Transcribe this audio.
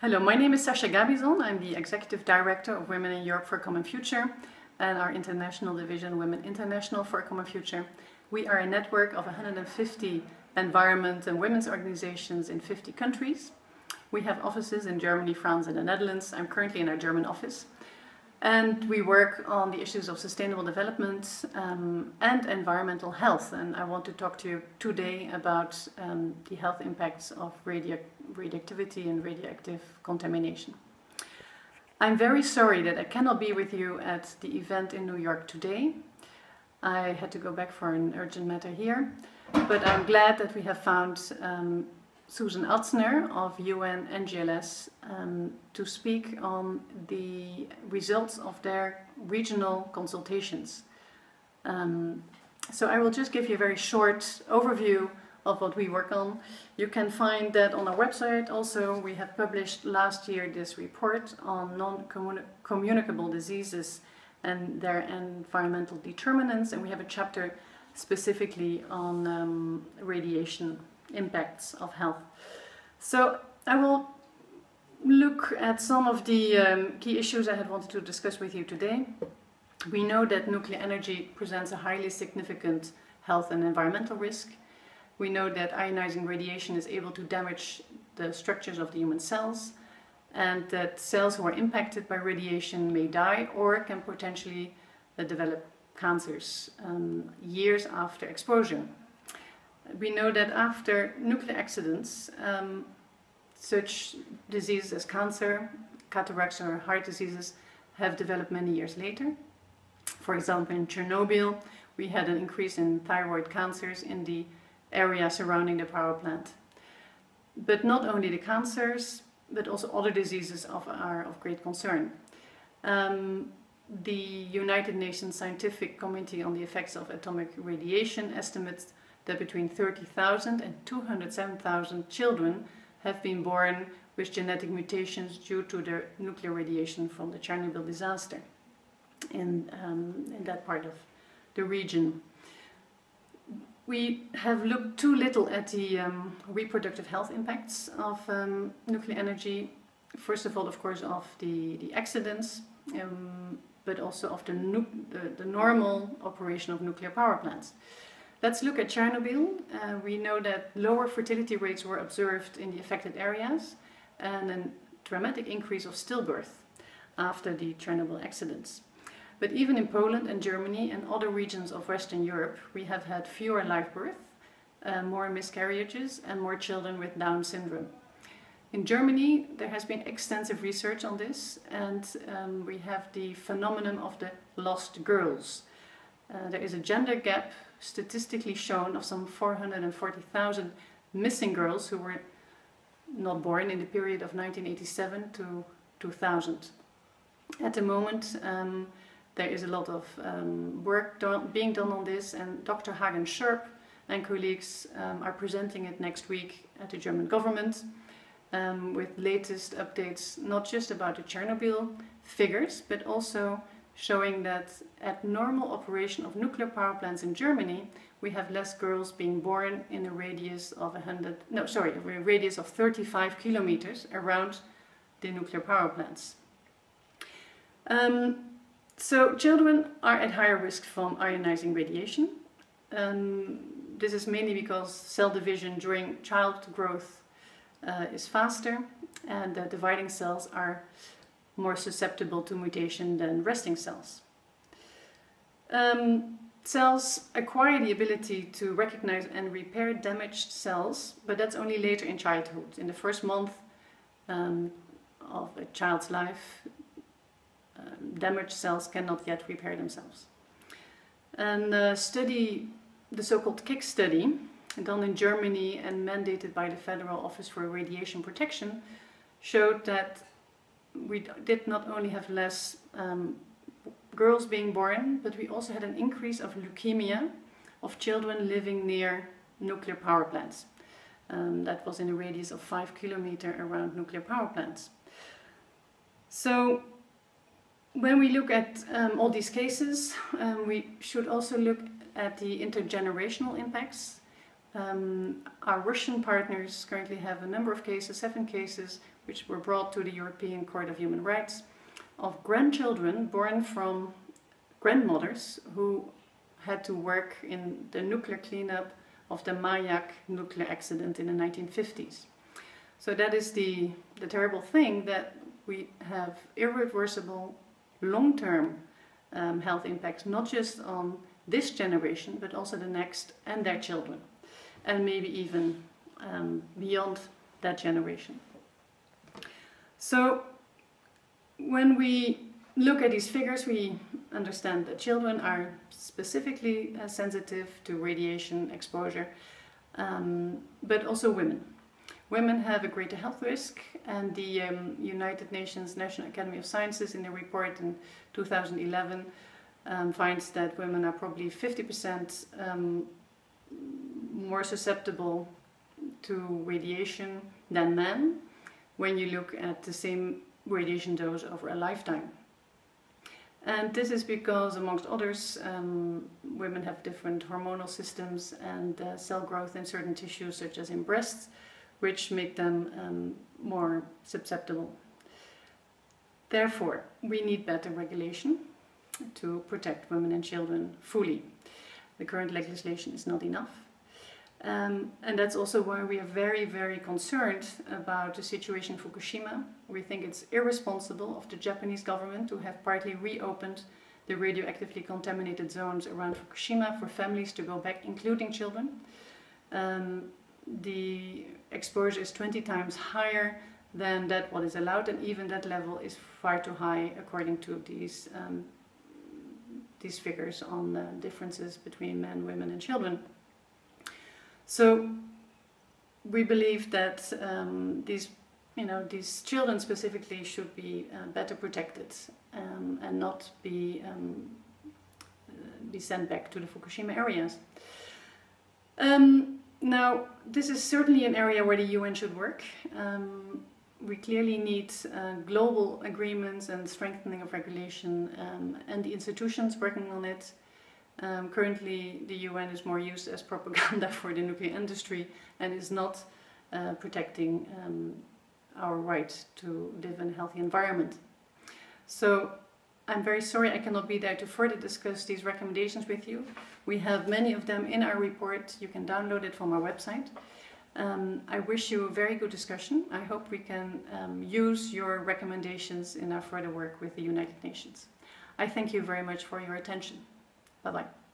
Hello, my name is Sascha Gabizon. I'm the Executive Director of Women in Europe for a Common Future and our international division, Women International for a Common Future. We are a network of 150 environment and women's organizations in 50 countries. We have offices in Germany, France and the Netherlands. I'm currently in our German office. And we work on the issues of sustainable development and environmental health. And I want to talk to you today about the health impacts of radioactivity and radioactive contamination. I'm very sorry that I cannot be with you at the event in New York today. I had to go back for an urgent matter here. But I'm glad that we have found Susan Atzner of UN NGLS to speak on the results of their regional consultations. So I will just give you a very short overview of what we work on. You can find that on our website. Also, we have published last year this report on non-communicable diseases and their environmental determinants, and we have a chapter specifically on radiation impacts of health. So I will look at some of the key issues I had wanted to discuss with you today. We know that nuclear energy presents a highly significant health and environmental risk. We know that ionizing radiation is able to damage the structures of the human cells, and that cells who are impacted by radiation may die or can potentially develop cancers years after exposure. We know that after nuclear accidents, such diseases as cancer, cataracts or heart diseases have developed many years later. For example, in Chernobyl, we had an increase in thyroid cancers in the area surrounding the power plant. But not only the cancers, but also other diseases are of great concern. The United Nations Scientific Committee on the Effects of Atomic Radiation estimates that between 30,000 and 207,000 children have been born with genetic mutations due to the nuclear radiation from the Chernobyl disaster in that part of the region. We have looked too little at the reproductive health impacts of nuclear energy. First of all, of course, of the accidents, but also of the normal operation of nuclear power plants. Let's look at Chernobyl. We know that lower fertility rates were observed in the affected areas and a dramatic increase of stillbirth after the Chernobyl accidents. But even in Poland and Germany and other regions of Western Europe, we have had fewer live births, more miscarriages and more children with Down syndrome. In Germany, there has been extensive research on this, and we have the phenomenon of the lost girls. There is a gender gap statistically shown of some 440,000 missing girls who were not born in the period of 1987 to 2000. At the moment, there is a lot of work being done on this, and Dr. Hagen Scherp and colleagues are presenting it next week at the German government with latest updates, not just about the Chernobyl figures, but also showing that at normal operation of nuclear power plants in Germany, we have less girls being born in a radius of a radius of 35 kilometers around the nuclear power plants. So children are at higher risk from ionizing radiation. This is mainly because cell division during child growth is faster, and the dividing cells are more susceptible to mutation than resting cells. Cells acquire the ability to recognize and repair damaged cells, but that's only later in childhood. In the first month of a child's life, damaged cells cannot yet repair themselves. And the so-called KICK study, done in Germany and mandated by the Federal Office for Radiation Protection, showed that we did not only have less girls being born, but we also had an increase of leukemia of children living near nuclear power plants. That was in a radius of 5 kilometers around nuclear power plants. So when we look at all these cases, we should also look at the intergenerational impacts. Our Russian partners currently have a number of cases, 7 cases, which were brought to the European Court of Human Rights, of grandchildren born from grandmothers who had to work in the nuclear cleanup of the Mayak nuclear accident in the 1950s. So that is the terrible thing, that we have irreversible long-term health impacts, not just on this generation, but also the next and their children, and maybe even beyond that generation. So when we look at these figures, we understand that children are specifically sensitive to radiation exposure, but also women. Women have a greater health risk, and the United Nations National Academy of Sciences in a report in 2011 finds that women are probably 50% more susceptible to radiation than men when you look at the same radiation dose over a lifetime. And this is because, amongst others, women have different hormonal systems and cell growth in certain tissues, such as in breasts, which make them more susceptible. Therefore, we need better regulation to protect women and children fully. The current legislation is not enough. And that's also why we are very, very concerned about the situation in Fukushima. We think it's irresponsible of the Japanese government to have partly reopened the radioactively contaminated zones around Fukushima for families to go back, including children. The exposure is 20 times higher than that what is allowed, and even that level is far too high according to these figures on differences between men, women and children. So we believe that these children specifically should be better protected and not be sent back to the Fukushima areas. Now, this is certainly an area where the UN should work. We clearly need global agreements and strengthening of regulation, and the institutions working on it. Currently, the UN is more used as propaganda for the nuclear industry and is not protecting our right to live in a healthy environment. So I'm very sorry I cannot be there to further discuss these recommendations with you. We have many of them in our report. You can download it from our website. I wish you a very good discussion. I hope we can use your recommendations in our further work with the United Nations. I thank you very much for your attention. Bye-bye.